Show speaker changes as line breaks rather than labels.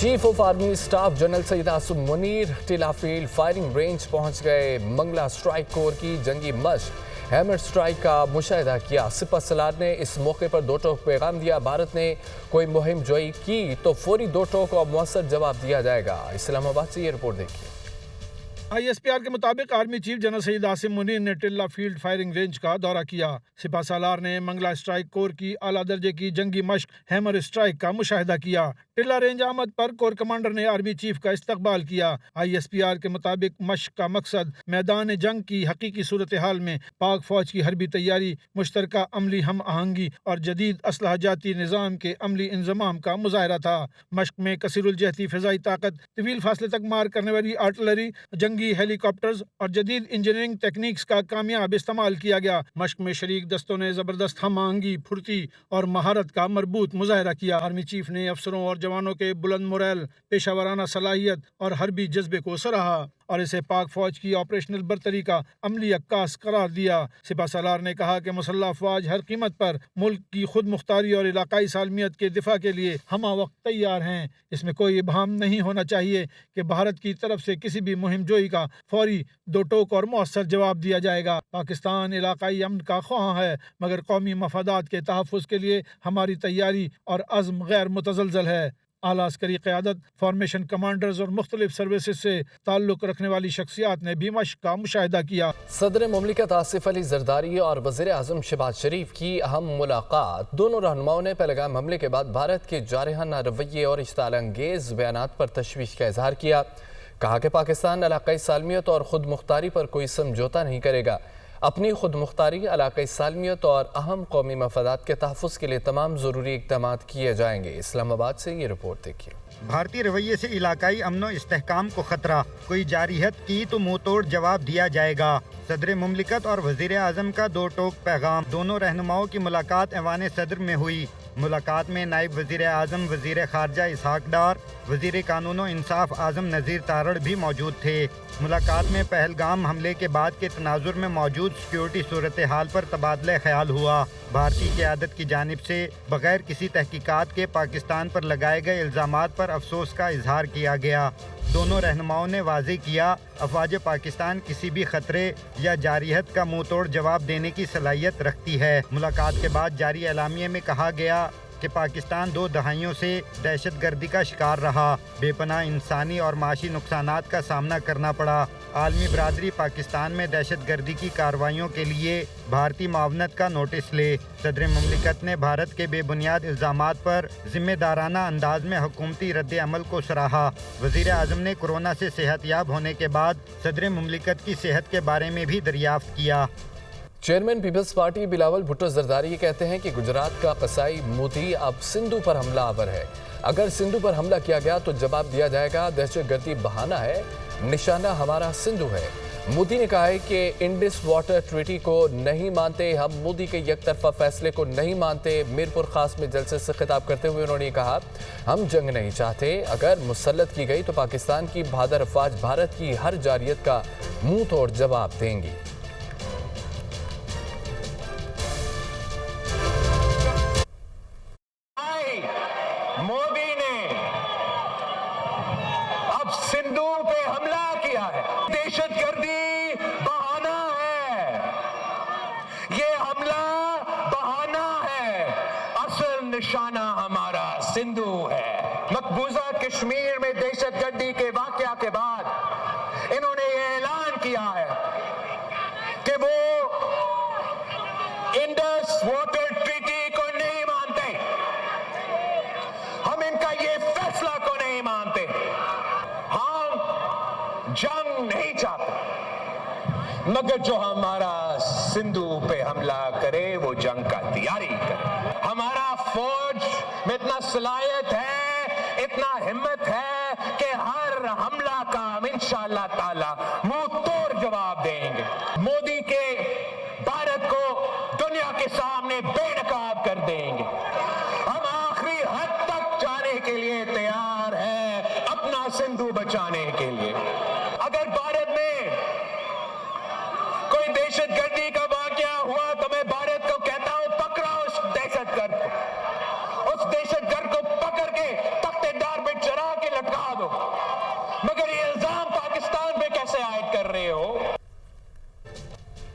Chief of army staff general Syed Asim Munir Tilla field firing range پہنچ گئے۔ Mangla strike کور کی جنگی مشق ہیمر اسٹرائک کا مشاہدہ کیا۔ سپہ سالار نے اس موقع پر دو ٹوک پیغام دیا۔ بھارت نے کوئی مہم جوئی کی تو فوری دو ٹوک اور مؤثر جواب دیا جائے گا۔ اسلام آباد سے یہ رپورٹ دیکھیے۔
ISPR کے مطابق army chief general Syed Asim Munir نے ٹلہ فیلڈ فائرنگ رینج کا دورہ کیا۔ سپہ سالار نے منگلا اسٹرائک کور کی اعلیٰ درجے کی جنگی مشق ہیمر اسٹرائک کا مشاہدہ کیا۔ ٹلہ رینج آمد پر کور کمانڈر نے آرمی چیف کا استقبال کیا۔ ISPR کے مطابق مشق کا مقصد میدان جنگ کی حقیقی صورتحال میں پاک فوج کی حربی تیاری، مشترکہ عملی ہم آہنگی اور جدید اسلحہ جاتی نظام کے عملی انضمام کا مظاہرہ تھا۔ مشق میں کثیر الجہتی فضائی طاقت، طویل فاصلے تک مار کرنے والی آرٹلری، جنگی ہیلی کاپٹرز اور جدید انجینئرنگ ٹیکنیکس کا کامیاب استعمال کیا گیا۔ مشق میں شریک دستوں نے زبردست ہم آہنگی، پھرتی اور مہارت کا مربوط مظاہرہ کیا۔ آرمی چیف نے افسروں اور جوانوں کے بلند موریل، پیشہ ورانہ صلاحیت اور حربی جذبے کو سراہا اور اسے پاک فوج کی آپریشنل برتری کا عملی عکاس قرار دیا۔ سپہ سالار نے کہا کہ مسلح افواج ہر قیمت پر ملک کی خود مختاری اور علاقائی سالمیت کے دفاع کے لیے ہمہ وقت تیار ہیں۔ اس میں کوئی ابہام نہیں ہونا چاہیے کہ بھارت کی طرف سے کسی بھی مہم جوئی کا فوری دو ٹوک اور مؤثر جواب دیا جائے گا۔ پاکستان علاقائی امن کا خواہاں ہے، مگر قومی مفادات کے تحفظ کے لیے ہماری تیاری اور عزم غیر متزلزل ہے۔ اعلیٰ عسکری قیادت، فارمیشن کمانڈرز اور مختلف سروسز سے تعلق رکھنے والی شخصیات نے بھی مشق کا مشاہدہ کیا۔
صدر مملکت آصف علی زرداری اور وزیر اعظم شہباز شریف کی اہم ملاقات۔ دونوں رہنماؤں نے پہلگام حملے کے بعد بھارت کے جارحانہ رویے اور اشتعال انگیز بیانات پر تشویش کا اظہار کیا۔ کہا کہ پاکستان علاقائی سالمیت اور خود مختاری پر کوئی سمجھوتا نہیں کرے گا۔ اپنی خود مختاری، علاقائی سالمیت اور اہم قومی مفادات کے تحفظ کے لیے تمام ضروری اقدامات کیے جائیں گے۔ اسلام آباد سے یہ رپورٹ دیکھیے۔
بھارتی رویے سے علاقائی امن و استحکام کو خطرہ، کوئی جارحیت کی تو منہ توڑ جواب دیا جائے گا۔ صدر مملکت اور وزیر اعظم کا دو ٹوک پیغام۔ دونوں رہنماؤں کی ملاقات ایوان صدر میں ہوئی۔ ملاقات میں نائب وزیر اعظم، وزیر خارجہ اسحاق ڈار، وزیر قانون و انصاف اعظم نذیر تارڑ بھی موجود تھے۔ ملاقات میں پہلگام حملے کے بعد کے تناظر میں موجود سیکیورٹی صورتحال پر تبادلہ خیال ہوا۔ بھارتی قیادت کی جانب سے بغیر کسی تحقیقات کے پاکستان پر لگائے گئے الزامات پر افسوس کا اظہار کیا گیا۔ دونوں رہنماؤں نے واضح کیا، افواج پاکستان کسی بھی خطرے یا جارحیت کا منہ توڑ جواب دینے کی صلاحیت رکھتی ہے۔ ملاقات کے بعد جاری اعلامیے میں کہا گیا کہ پاکستان 2 دہائیوں سے دہشت گردی کا شکار رہا، بے پناہ انسانی اور معاشی نقصانات کا سامنا کرنا پڑا۔ عالمی برادری پاکستان میں دہشت گردی کی کارروائیوں کے لیے بھارتی معاونت کا نوٹس لے۔ صدر مملکت نے بھارت کے بے بنیاد الزامات پر ذمہ دارانہ انداز میں حکومتی رد عمل کو سراہا۔ وزیر اعظم نے کورونا سے صحت یاب ہونے کے بعد صدر مملکت کی صحت کے بارے میں بھی دریافت کیا۔
چیئرمین پیپلز پارٹی بلاول بھٹو زرداری یہ کہتے ہیں کہ گجرات کا قصائی مودی اب سندھو پر حملہ آور ہے۔ اگر سندھو پر حملہ کیا گیا تو جواب دیا جائے گا۔ دہشت گردی بہانہ ہے، نشانہ ہمارا سندھو ہے۔ مودی نے کہا ہے کہ انڈس واٹر ٹریٹی کو نہیں مانتے، ہم مودی کے یک طرفہ فیصلے کو نہیں مانتے۔ میرپور خاص میں جلسے سے خطاب کرتے ہوئے انہوں نے کہا، ہم جنگ نہیں چاہتے، اگر مسلط کی گئی تو پاکستان کی بہادر افواج بھارت کی ہر جارحیت کا منہ توڑ جواب دیں گی۔
مودی نے اب سندھو پہ حملہ کیا ہے، دہشت گردی بہانہ ہے، یہ حملہ بہانہ ہے، اصل نشانہ ہمارا سندھو ہے۔ مقبوضہ کشمیر میں دہشت گردی کے واقعہ کے بعد انہوں نے یہ اعلان کیا ہے کہ وہ انڈس واٹر ٹریٹی کو نہیں مانتے، ہم ان کا یہ فیصلہ کو نہیں مانتے، ہم جنگ نہیں چاہتے، مگر جو ہمارا سندھو پہ حملہ کرے وہ جنگ کا تیاری کرے۔ ہمارا فوج میں اتنا صلاحیت ہے، اتنا ہمت ہے کہ ہر حملہ کا ہم انشاءاللہ تعالی منہ توڑ جواب دیں گے۔ مودی کے بھارت کو دنیا کے سامنے بے نقاب کر دیں گے۔ ہم آخری حد تک جانے کے لیے تیار ہیں، اپنا سندھو بچانے کے لیے۔ اگر بھارت میں کوئی دہشت گردی کا واقعہ ہوا تو میں بھارت کو کہتا ہوں، پکڑاؤ اس دہشت گرد کو، اس دہشت گرد کو پکڑ کے تخت دار پہ چڑھا کے